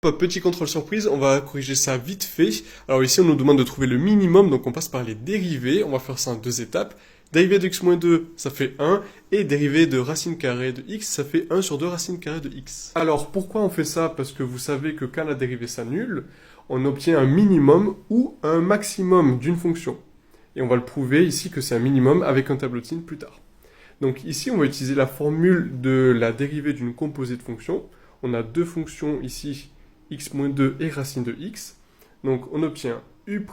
Petit contrôle surprise, on va corriger ça vite fait. Alors ici, on nous demande de trouver le minimum, donc on passe par les dérivés. On va faire ça en deux étapes. Dérivée de x-2, ça fait 1, et dérivée de racine carrée de x, ça fait 1 sur 2 racine carrée de x. Alors pourquoi on fait ça? Parce que vous savez que quand la dérivée s'annule, on obtient un minimum ou un maximum d'une fonction. Et on va le prouver ici que c'est un minimum avec un tableau de signes plus tard. Donc ici, on va utiliser la formule de la dérivée d'une composée de fonctions. On a deux fonctions ici, x-2 et racine de x. Donc on obtient u'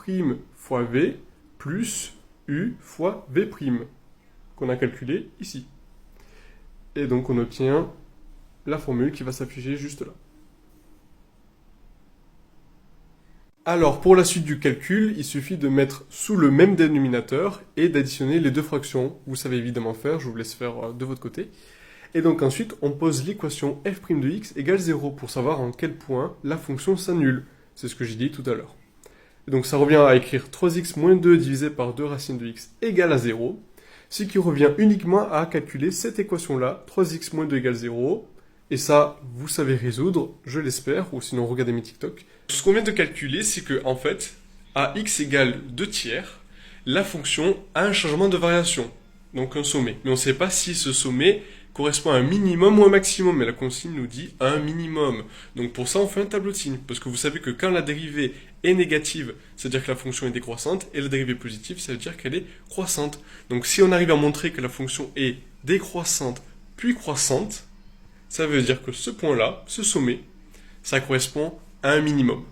fois v plus u fois v', qu'on a calculé ici. Et donc on obtient la formule qui va s'afficher juste là. Alors pour la suite du calcul, il suffit de mettre sous le même dénominateur et d'additionner les deux fractions. Vous savez évidemment faire, je vous laisse faire de votre côté. Et donc ensuite, on pose l'équation f' de x égale 0 pour savoir en quel point la fonction s'annule. C'est ce que j'ai dit tout à l'heure. Et donc ça revient à écrire 3x moins 2 divisé par 2 racine de x égale à 0, ce qui revient uniquement à calculer cette équation-là, 3x moins 2 égale 0, et ça, vous savez résoudre, je l'espère, ou sinon regardez mes TikTok. Ce qu'on vient de calculer, c'est que en fait, à x égale 2 tiers, la fonction a un changement de variation, donc un sommet. Mais on ne sait pas si ce sommet correspond à un minimum ou un maximum, mais la consigne nous dit un minimum. Donc pour ça, on fait un tableau de signes, parce que vous savez que quand la dérivée est négative, c'est-à-dire que la fonction est décroissante, et la dérivée positive, ça veut dire qu'elle est croissante. Donc si on arrive à montrer que la fonction est décroissante puis croissante, ça veut dire que ce point-là, ce sommet, ça correspond à un minimum.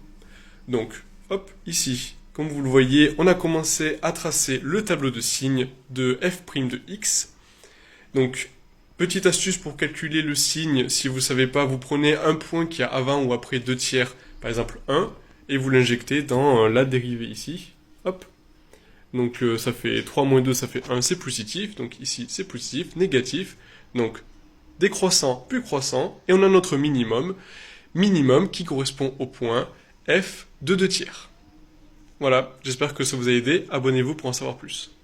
Donc, hop, ici, comme vous le voyez, on a commencé à tracer le tableau de signes de f' de x. Donc, petite astuce pour calculer le signe, si vous ne savez pas, vous prenez un point qui a avant ou après 2 tiers, par exemple 1, et vous l'injectez dans la dérivée ici. Hop. Donc ça fait 3 moins 2, ça fait 1, c'est positif. Donc ici, c'est positif, négatif. Donc décroissant puis croissant. Et on a notre minimum. Minimum qui correspond au point f de 2 tiers. Voilà, j'espère que ça vous a aidé. Abonnez-vous pour en savoir plus.